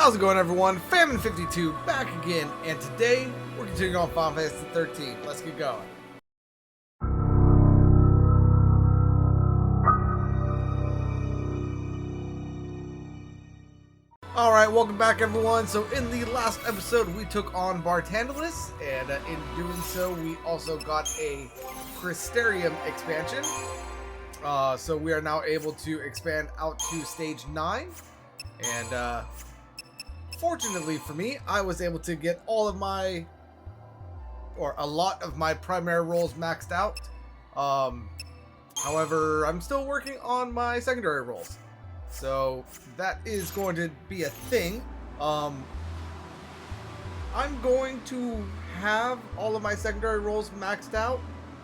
How's it going, everyone? Famine52 back again, and today we're continuing on Final Fantasy 13. Let's get going. Alright, welcome back, everyone. So in the last episode we took on Bartandalus, and in doing so we also got a Crystarium expansion. So we are now able to expand out to stage 9, and fortunately for me, I was able to get all of my, or a lot of my primary roles maxed out. However, I'm still working on my secondary roles. So that is going to be a thing. I'm going to have all of my secondary roles maxed out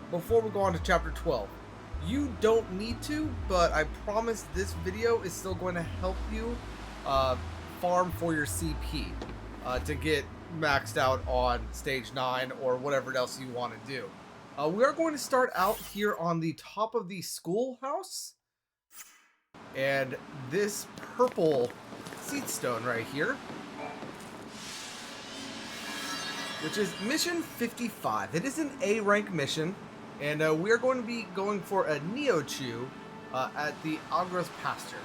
before we go on to chapter 12. You don't need to, but I promise this video is still going to help you farm for your CP to get maxed out on stage 9 or whatever else you want to do. We are going to start out here on the top of the schoolhouse, and this purple seed stone right here, which is mission 55. It is an A rank mission, and we are going to be going for a Neochu at the Agra's pasture.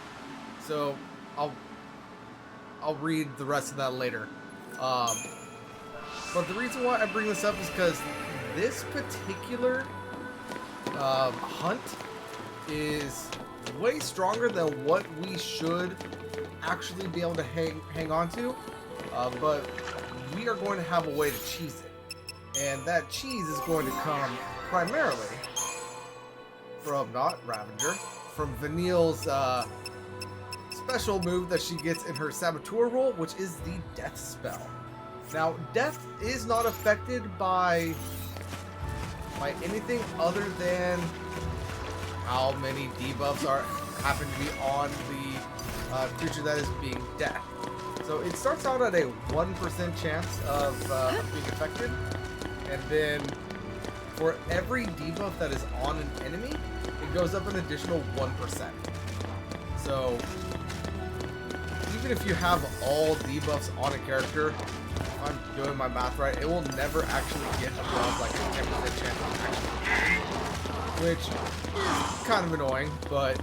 So I'll read the rest of that later. But the reason why I bring this up is because this particular hunt is way stronger than what we should actually be able to hang on to. But we are going to have a way to cheese it. And that cheese is going to come primarily from, not Ravager, from Vanille's special move that she gets in her Saboteur role, which is the Death spell. Now, Death is not affected by anything other than how many debuffs happen to be on the creature that is being Death. So it starts out at a 1% chance of being affected, and then for every debuff that is on an enemy, it goes up an additional 1%. So even if you have all debuffs on a character, if I'm doing my math right, it will never actually get above like a 10% chance of actually hitting, which is kind of annoying, but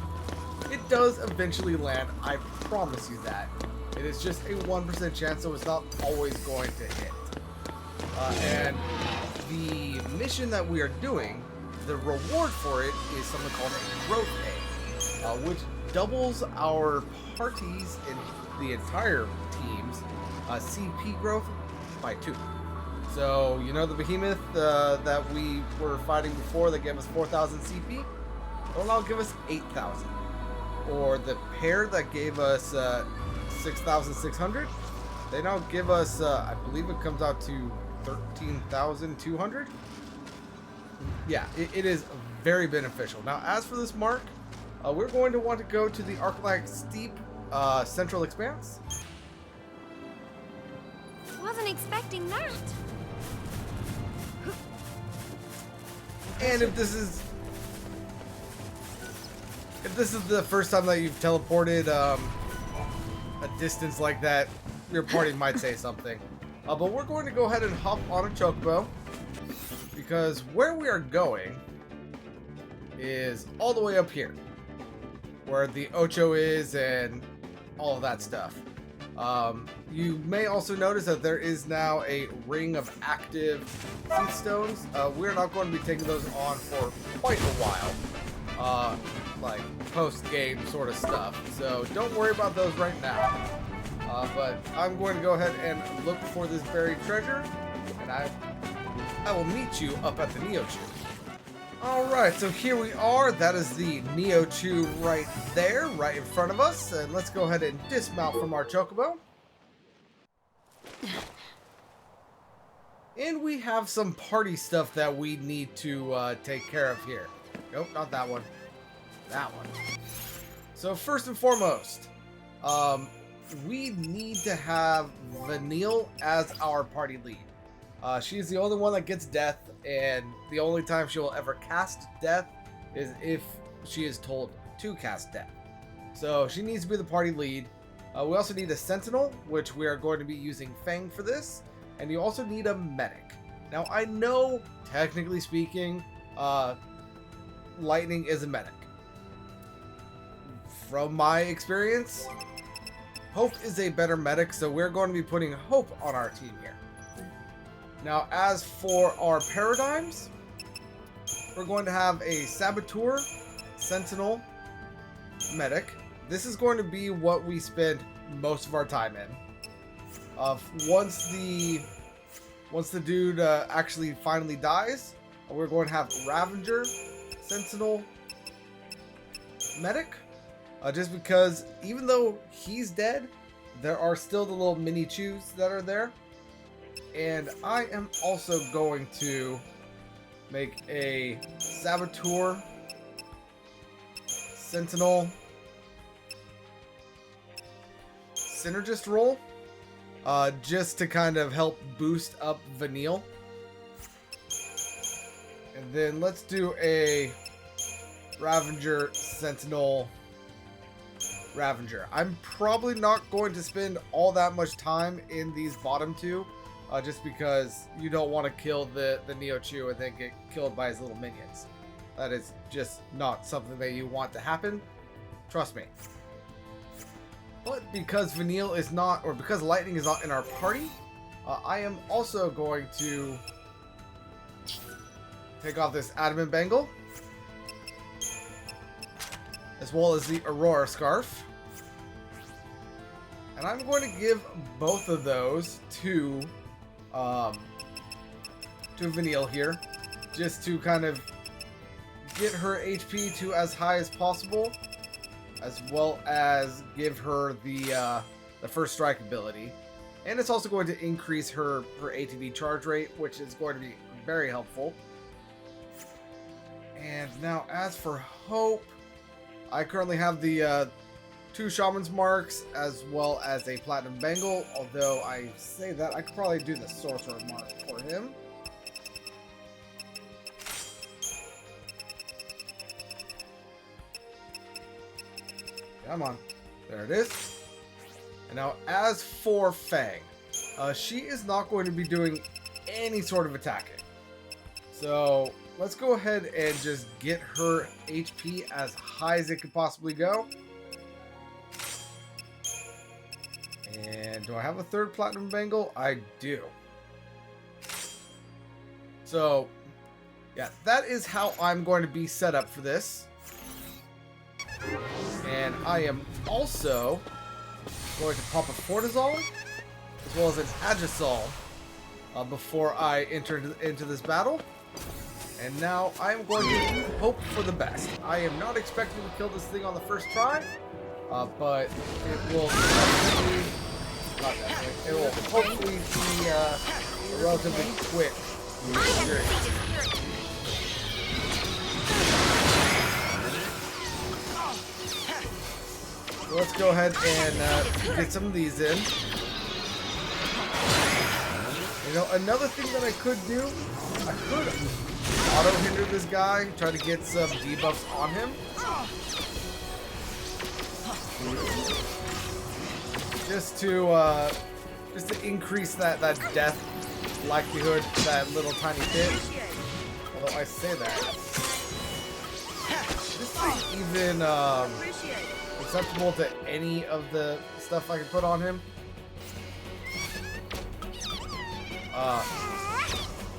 it does eventually land. I promise you that. It is just a 1% chance, so it's not always going to hit. And the mission that we are doing, the reward for it is something called a growth egg, which doubles our parties in the entire team's CP growth by 2. So, you know the behemoth that we were fighting before that gave us 4,000 CP? It'll now give us 8,000. Or the pair that gave us 6,600, they now give us, I believe it comes out to 13,200. Yeah, it is very beneficial. Now, as for this mark, we're going to want to go to the Arclight Steep Central Expanse. Wasn't expecting that. And if this is the first time that you've teleported a distance like that, your party might say something. But we're going to go ahead and hop on a chocobo, because where we are going is all the way up here, where the Ocho is and all of that stuff. You may also notice that there is now a ring of active seed stones. We're not going to be taking those on for quite a while, like post-game sort of stuff. So don't worry about those right now. But I'm going to go ahead and look for this buried treasure, and I will meet you up at the Neochu. Alright, so here we are. That is the Neochu right there, right in front of us. And let's go ahead and dismount from our chocobo. And we have some party stuff that we need to take care of here. Nope, not that one. That one. So first and foremost, we need to have Vanille as our party lead. She's the only one that gets Death, and the only time she will ever cast Death is if she is told to cast Death. So she needs to be the party lead. We also need a sentinel, which we are going to be using Fang for this. And you also need a medic. Now, I know, technically speaking, lightning is a medic. From my experience, Hope is a better medic, so we're going to be putting Hope on our team here. Now, as for our paradigms, we're going to have a Saboteur, Sentinel, Medic. This is going to be what we spend most of our time in. Once the dude actually finally dies, we're going to have Ravager, Sentinel, Medic. Just because even though he's dead, there are still the little mini chews that are there. And I am also going to make a Saboteur, Sentinel, Synergist role. Just to kind of help boost up Vanille. And then let's do a Ravager, Sentinel, Ravager. I'm probably not going to spend all that much time in these bottom two, just because you don't want to kill the Neo Chew and then get killed by his little minions. That is just not something that you want to happen. Trust me. But because Vanille is not, or because Lightning is not in our party, I am also going to take off this Adamant Bangle, as well as the Aurora Scarf. And I'm going to give both of those to Vanille here, just to kind of get her HP to as high as possible, as well as give her the first strike ability. And it's also going to increase her ATB charge rate, which is going to be very helpful. And now as for Hope, I currently have the 2 Shaman's Marks as well as a Platinum Bangle, although I say that I could probably do the Sorcerer Mark for him. Come on. There it is. And now as for Fang, she is not going to be doing any sort of attacking. So let's go ahead and just get her HP as high as it could possibly go. And do I have a 3rd Platinum Bangle? I do. So, yeah, that is how I'm going to be set up for this. And I am also going to pop a Fortizol, as well as an Agisol, before I enter into this battle. And now I'm going to hope for the best. I am not expecting to kill this thing on the first try, but it will hopefully, it will hopefully be a relatively quick experience. So let's go ahead and get some of these in. You know, another thing that I could do, I could auto-hinder this guy, try to get some debuffs on him. Just to increase that death likelihood, that little tiny bit. Although I say that, this is even acceptable to any of the stuff I can put on him.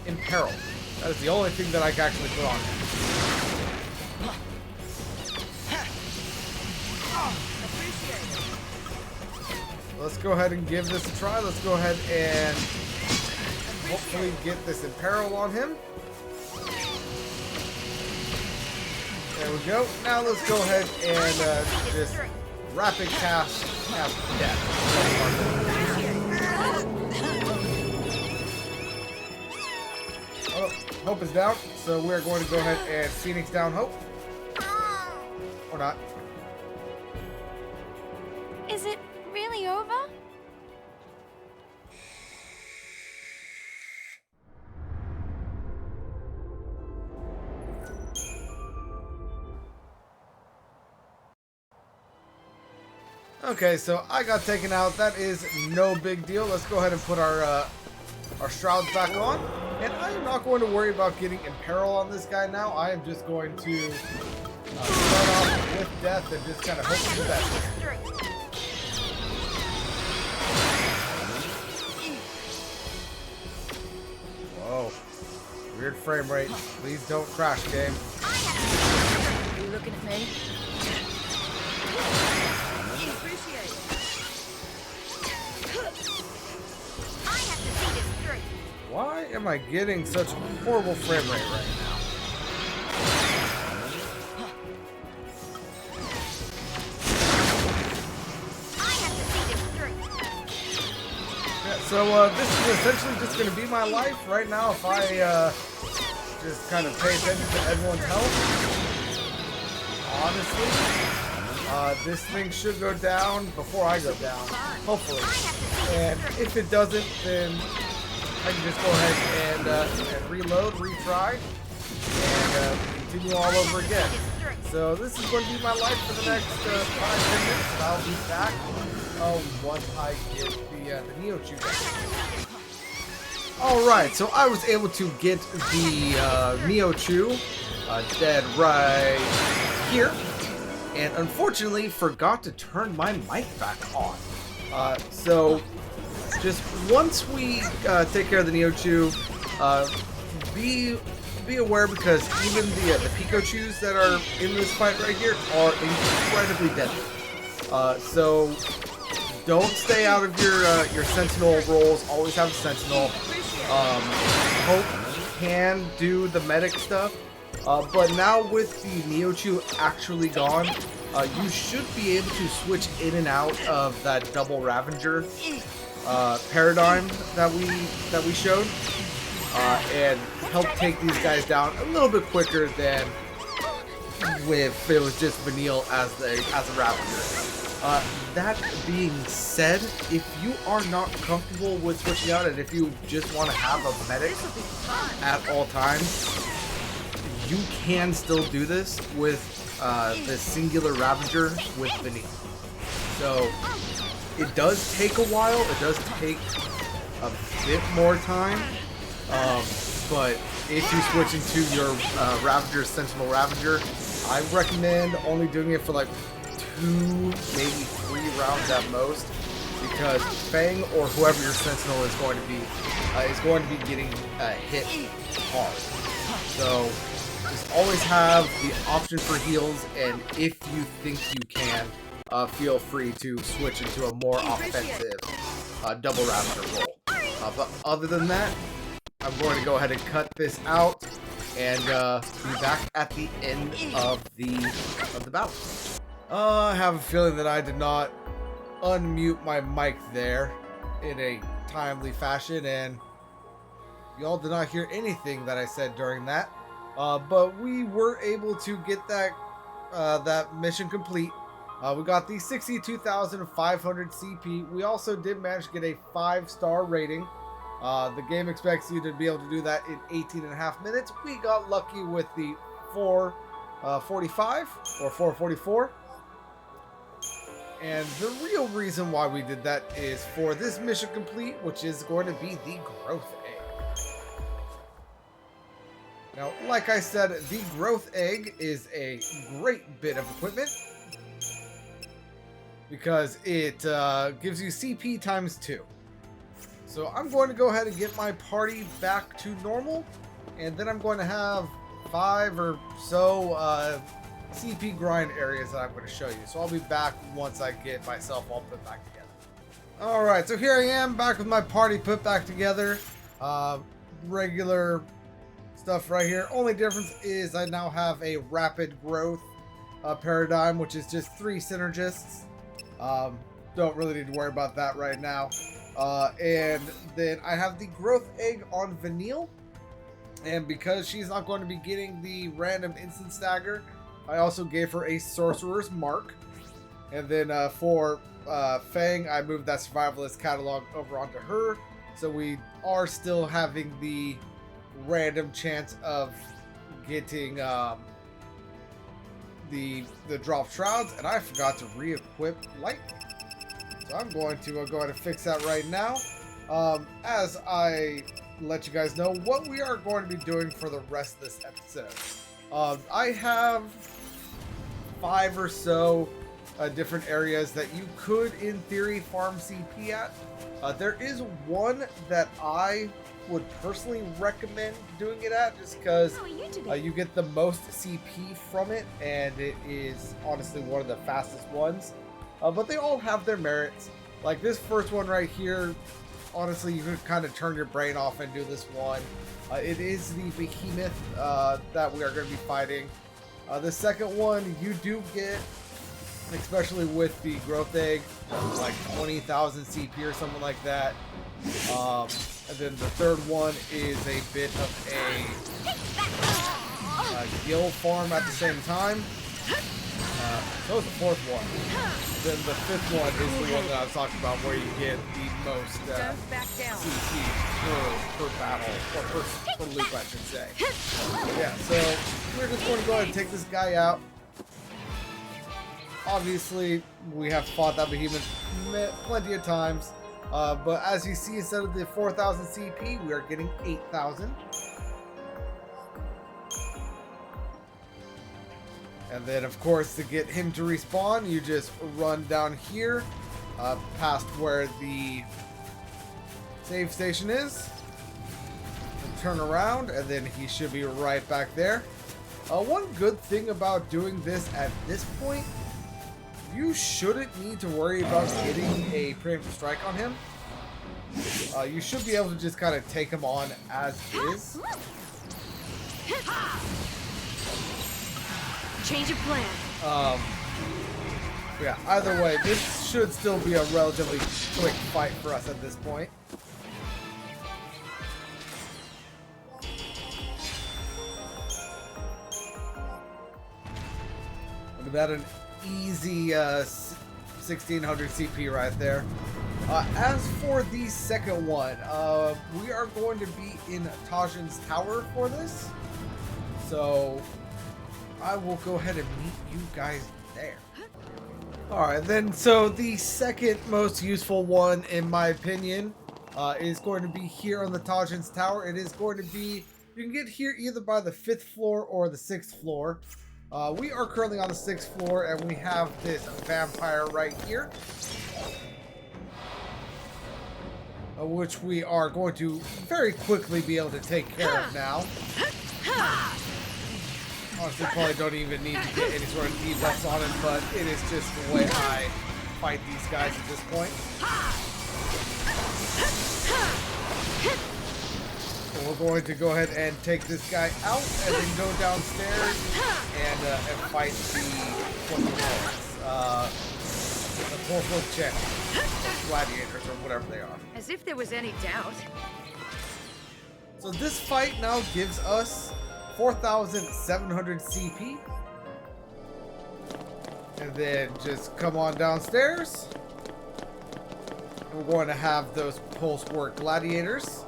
Imperil. That is the only thing that I can actually put on him. Let's go ahead and give this a try. Let's go ahead and hopefully get this Imperil on him. There we go. Now let's go ahead and just rapid cast death. Oh, Hope is down, so we're going to go ahead and Phoenix down Hope. Or not. Is it really over? Okay, so I got taken out. That is no big deal. Let's go ahead and put our shrouds back on. And I am not going to worry about getting in peril on this guy now. I am just going to start off with death and just kind of hope for the best. Whoa. Weird frame rate. Please don't crash, game. You looking at me? Why am I getting such a horrible frame rate right now? Yeah, so this is essentially just going to be my life right now if I just kind of pay attention to everyone's health. Honestly, this thing should go down before I go down, hopefully. And if it doesn't, then I can just go ahead and reload, retry, and continue all over again. So this is going to be my life for the next 5-10 minutes, and I'll be back once I get the Neo Chew back. Alright, so I was able to get the Neo Chew dead right here, and unfortunately forgot to turn my mic back on. So just once we take care of the Neo Chew, be aware, because even the Pikachu's that are in this fight right here are incredibly deadly. So don't stay out of your Sentinel rolls. Always have a Sentinel. Hope can do the medic stuff, but now with the Neo Chew actually gone, you should be able to switch in and out of that double Ravager paradigm that we showed, and help take these guys down a little bit quicker than if it was just Vanille as a Ravager. That being said, if you are not comfortable with switching out, and if you just want to have a medic at all times, you can still do this with the singular Ravager with Vanille. So it does take a while, it does take a bit more time, but if you switch into your Ravager, Sentinel Ravager, I recommend only doing it for like 2, maybe 3 rounds at most, because Fang or whoever your Sentinel is going to be getting hit hard. So just always have the option for heals, and if you think you can, feel free to switch into a more offensive double Ravager roll. But other than that, I'm going to go ahead and cut this out and be back at the end of the battle. I have a feeling that I did not unmute my mic there in a timely fashion, and y'all did not hear anything that I said during that. But we were able to get that mission complete. We got the 62,500 CP. We also did manage to get a 5-star rating. The game expects you to be able to do that in 18.5 minutes. We got lucky with the 445 or 444. And the real reason why we did that is for this mission complete, which is going to be the growth egg. Now, like I said, the growth egg is a great bit of equipment because it gives you CP times 2. So I'm going to go ahead and get my party back to normal, and then I'm going to have 5 or so CP grind areas that I'm going to show you. So I'll be back once I get myself all put back together. Alright, so here I am back with my party put back together. Regular stuff right here. Only difference is I now have a rapid growth paradigm, which is just 3 synergists. Don't really need to worry about that right now. And then I have the growth egg on Vanille, and because she's not going to be getting the random instant stagger, I also gave her a sorcerer's mark. And then for Fang, I moved that survivalist catalog over onto her, so we are still having the random chance of getting the drop shrouds. And I forgot to re-equip lightning. So I'm going to go ahead and fix that right now. As I let you guys know what we are going to be doing for the rest of this episode. I have 5 or so different areas that you could, in theory, farm CP at. There is one that I would personally recommend doing it at, just because you get the most CP from it, and it is honestly one of the fastest ones. But they all have their merits. Like this first one right here, honestly, you could kind of turn your brain off and do this one. It is the behemoth that we are going to be fighting. The second one, you do get, especially with the growth egg, like 20,000 CP or something like that. And then the third one is a bit of a gill farm at the same time. So is the fourth one. Then the fifth one is the one that I was talking about, where you get the most CP per battle, or per loop, I should say. Yeah, so we're just going to go ahead and take this guy out. Obviously, we have fought that behemoth plenty of times. But as you see, instead of the 4,000 CP, we are getting 8,000. And then, of course, to get him to respawn, you just run down here, past where the save station is, and turn around, and then he should be right back there. One good thing about doing this at this point, you shouldn't need to worry about getting a preemptive strike on him. You should be able to just kind of take him on as is. Change of plan. Yeah, either way, this should still be a relatively quick fight for us at this point. Look at that, an easy 1600 CP right there. As for the second one, we are going to be in Tajin's Tower for this. So I will go ahead and meet you guys there. Alright then, so the second most useful one, in my opinion, is going to be here on the Tajin's Tower. It is going to be, you can get here either by the 5th floor or the 6th floor. We are currently on the 6th floor, and we have this vampire right here, which we are going to very quickly be able to take care of now. Honestly, probably don't even need to get any sort of debuffs on him, but it is just the way I fight these guys at this point. So we're going to go ahead and take this guy out, and then go downstairs and fight the fourth champion, or gladiators, or whatever they are. As if there was any doubt. So this fight now gives us 4,700 CP. And then just come on downstairs. We're going to have those post-work gladiators.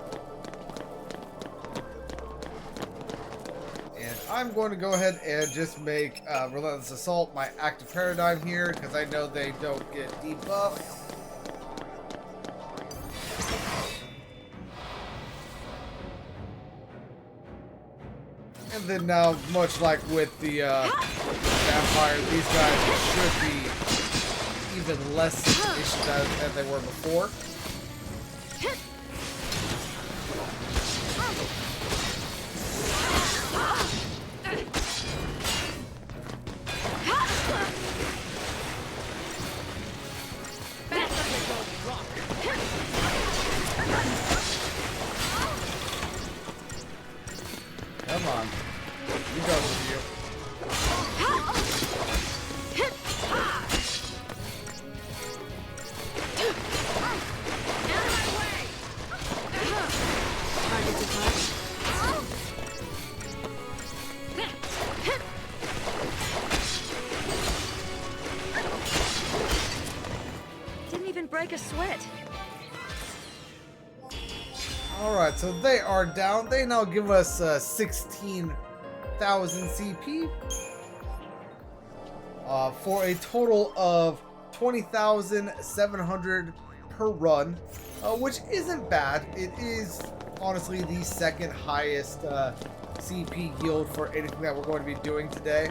And I'm going to go ahead and just make Relentless Assault my active paradigm here, because I know they don't get debuffed. And then now, much like with the vampire, these guys should be even less issues than they were before. Come on. You go with you. Didn't even break a sweat. Alright, so they are down. They now give us 16,000 CP. For a total of 20,700 per run, which isn't bad. It is honestly the second highest CP yield for anything that we're going to be doing today.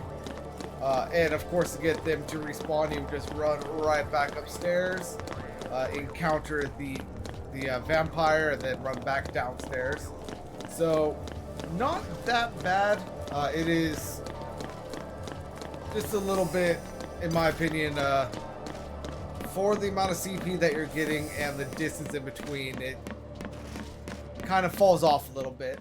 And of course, to get them to respawn, you just run right back upstairs, encounter the vampire, and then run back downstairs. So, not that bad. It is just a little bit, in my opinion, for the amount of CP that you're getting and the distance in between, it kind of falls off a little bit.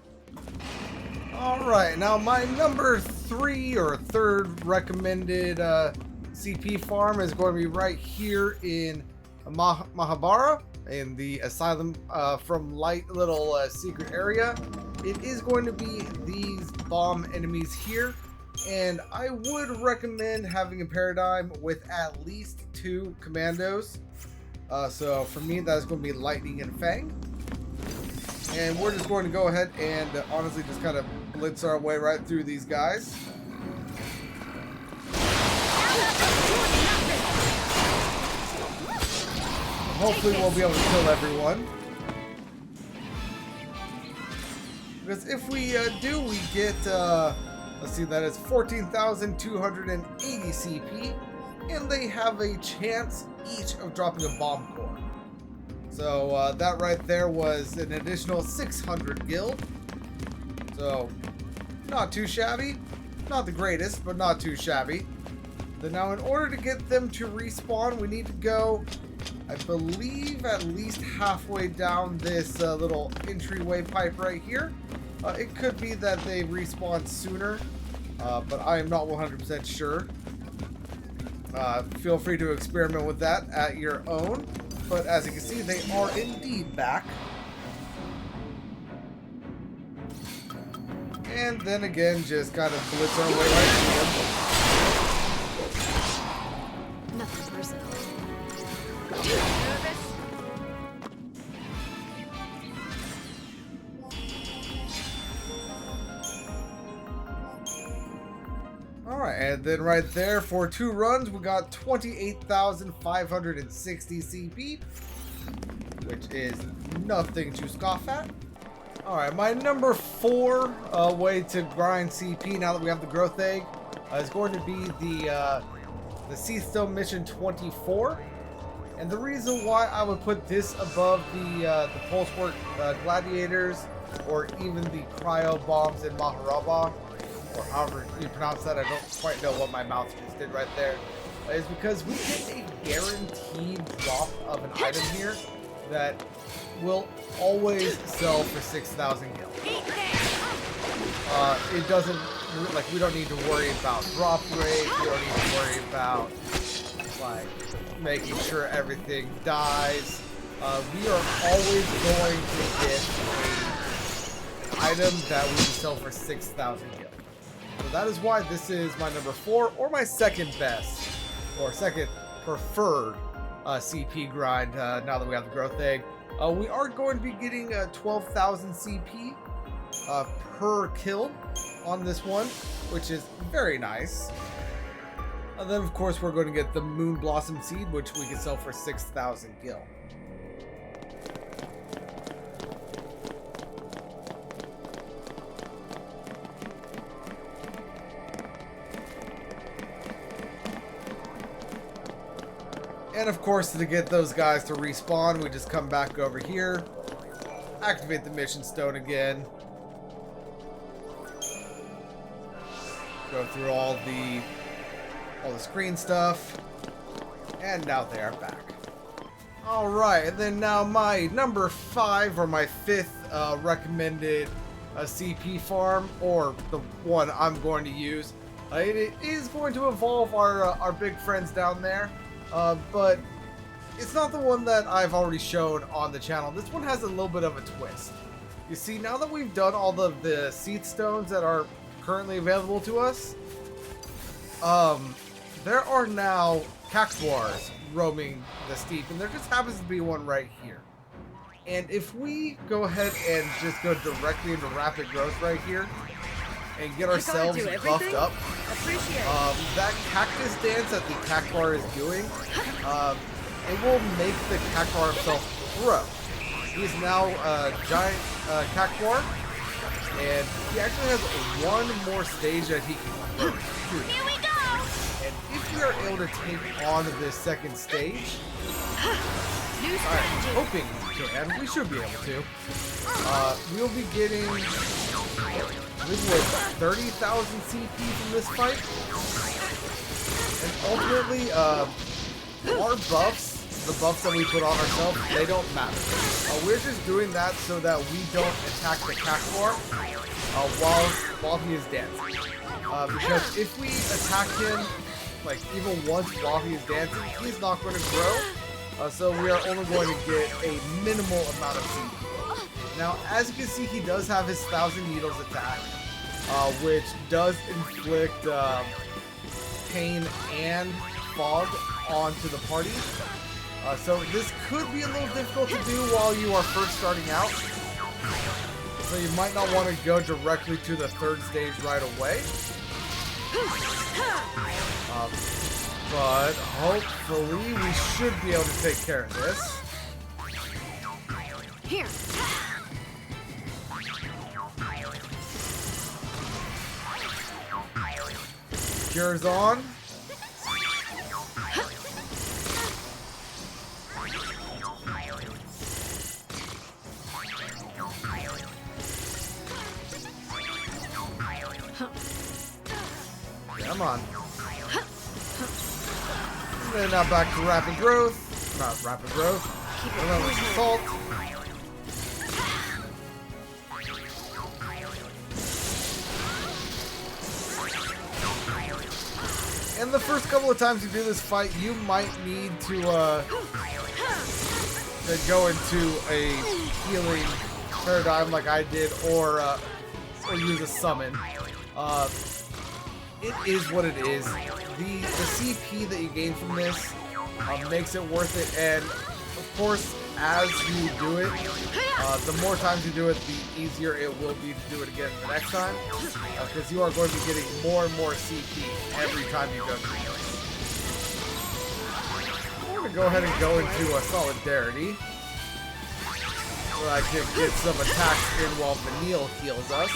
Alright, now my number 3 or third recommended CP farm is going to be right here in Mahabara, in the Asylum from Light little secret area. It is going to be these bomb enemies here, and I would recommend having a paradigm with at least 2 commandos. So for me, that is going to be Lightning and Fang. And we're just going to go ahead and honestly just kind of blitz our way right through these guys. Hopefully we'll be able to kill everyone. Because if we do, we get, let's see, that is 14,280 CP. And they have a chance each of dropping a bomb core. So that right there was an additional 600 gil. So not too shabby. Not the greatest, but not too shabby. Then now in order to get them to respawn, we need to go, I believe, at least halfway down this little entryway pipe right here. It could be that they respawn sooner, but I am not 100% sure. Feel free to experiment with that at your own. But as you can see, they are indeed back. And then again, just kind of blitz our way right through them. Nothing personal. Alright, and then right there for 2 runs, we got 28,560 CP, which is nothing to scoff at. Alright, my number 4 way to grind CP now that we have the growth egg is going to be the Seathstone Mission 24. And the reason why I would put this above the Pulsework Gladiators or even the Cryo Bombs in Maharaba, or however you pronounce that, I don't quite know what my mouth just did right there, is because we get a guaranteed drop of an item here that will always sell for 6,000 gil. It doesn't, like, we don't need to worry about drop rate, we don't need to worry about, like, making sure everything dies. We are always going to get an item that we can sell for 6,000 gil. So that is why this is my number 4, or my second best, or second preferred CP grind now that we have the growth egg. We are going to be getting 12,000 CP per kill on this one, which is very nice. And then of course we're going to get the Moon Blossom Seed, which we can sell for 6,000 gil. And of course, to get those guys to respawn, we just come back over here, activate the mission stone again, go through all the screen stuff, and now they are back. Alright, and then now my number 5, or my 5th recommended CP farm, or the one I'm going to use. It is going to involve our big friends down there. But it's not the one that I've already shown on the channel. This one has a little bit of a twist. You see, now that we've done all of the seed stones that are currently available to us, there are now Caxwars roaming the steep, and there just happens to be one right here. And if we go ahead and just go directly into rapid growth right here, and get ourselves buffed up. Appreciate it. That cactus dance that the cactuar is doing, it will make the cactuar himself grow. He's now a giant cactuar, and he actually has one more stage that he can grow to. Here we go. And if we are able to take on this second stage, New I'm strategy. hoping we can. We should be able to. We'll be getting, this was 30,000 CP from this fight. And ultimately, our buffs, the buffs that we put on ourselves, they don't matter. We're just doing that so that we don't attack the cactuar while he is dancing. Because if we attack him, like even once while he is dancing, he's not going to grow. So we are only going to get a minimal amount of CP. Now, as you can see, he does have his 1,000 Needles attack, which does inflict pain and fog onto the party. So this could be a little difficult to do while you are first starting out. So you might not want to go directly to the third stage right away. But hopefully we should be able to take care of this. Here. Cure's on. Come on. And then now back to rapid growth. Not rapid growth. Relentless assault. And the first couple of times you do this fight, you might need to go into a healing paradigm like I did, or use a summon. It is what it is. The CP that you gain from this makes it worth it, and of course, as you do it, the more times you do it, the easier it will be to do it again the next time, because you are going to be getting more and more CP every time you go through this. I'm going to go ahead and go into a Solidarity, so I can get some attacks in while Vanille heals us.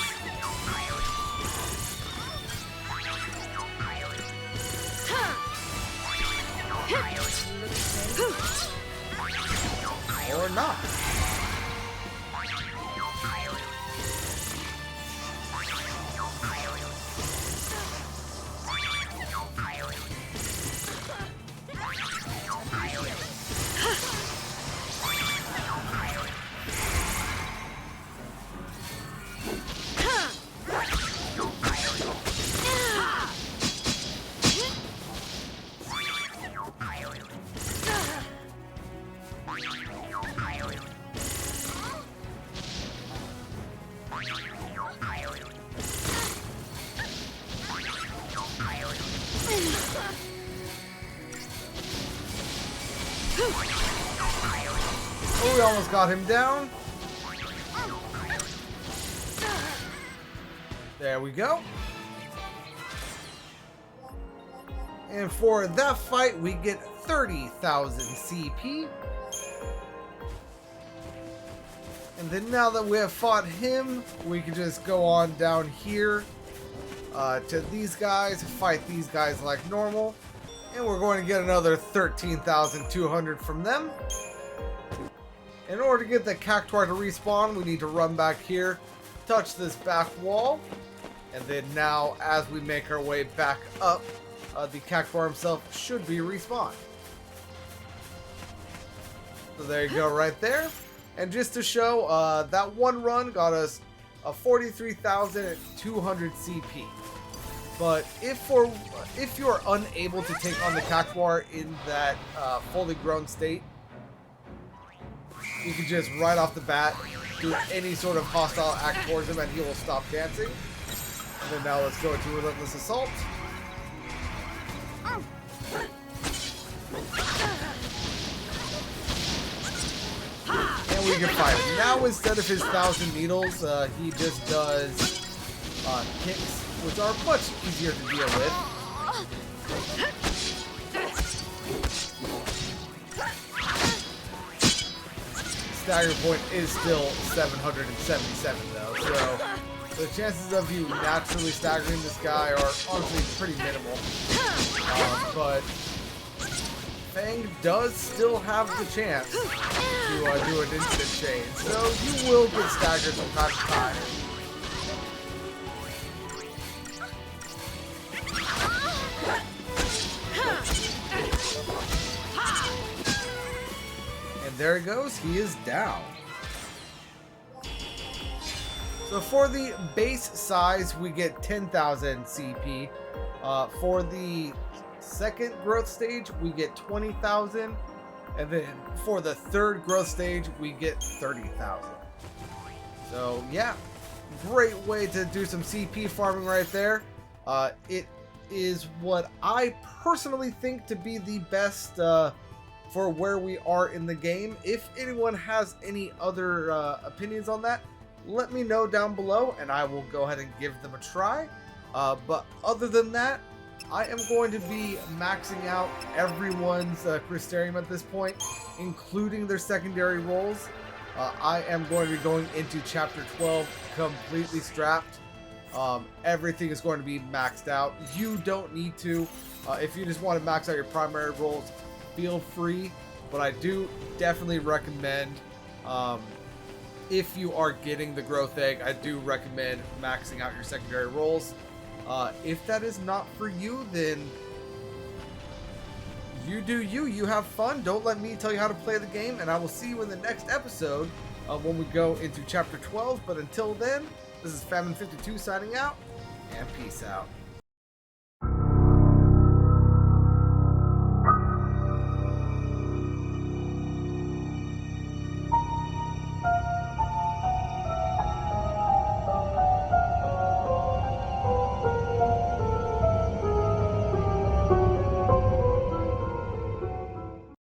Or not. Oh, we almost got him down. There we go. And for that fight, we get 30,000 CP. And then now that we have fought him, we can just go on down here to these guys, fight these guys like normal. And we're going to get another 13,200 from them. In order to get the cactuar to respawn, we need to run back here, touch this back wall, and then now, as we make our way back up, the cactuar himself should be respawned. So there you go right there. And just to show, that one run got us a 43,200 CP. But if you're unable to take on the cactuar in that fully grown state, you can just right off the bat do any sort of hostile act towards him and he will stop dancing. And then now let's go into Relentless Assault. And we can fight him. Now instead of his 1,000 needles, he just does kicks, which are much easier to deal with. Stagger point is still 777 though, so the chances of you naturally staggering this guy are honestly pretty minimal. But Fang does still have the chance to do an instant chain, so you will get staggered from time to time. And there he goes, he is down. So for the base size, we get 10,000 CP. For the second growth stage, we get 20,000. And then for the third growth stage, we get 30,000. So yeah, great way to do some CP farming right there. It is what I personally think to be the best for where we are in the game. If anyone has any other opinions on that, let me know down below and I will go ahead and give them a try. But other than that, I am going to be maxing out everyone's Crystarium at this point, including their secondary roles. I am going to be going into Chapter 12 completely strapped. Everything is going to be maxed out. You don't need to. If you just want to max out your primary roles, feel free. But I do definitely recommend, if you are getting the growth egg, I do recommend maxing out your secondary roles. If that is not for you, then you do you. You have fun. Don't let me tell you how to play the game, and I will see you in the next episode when we go into Chapter 12. But until then, this is Famine52 signing out, and peace out.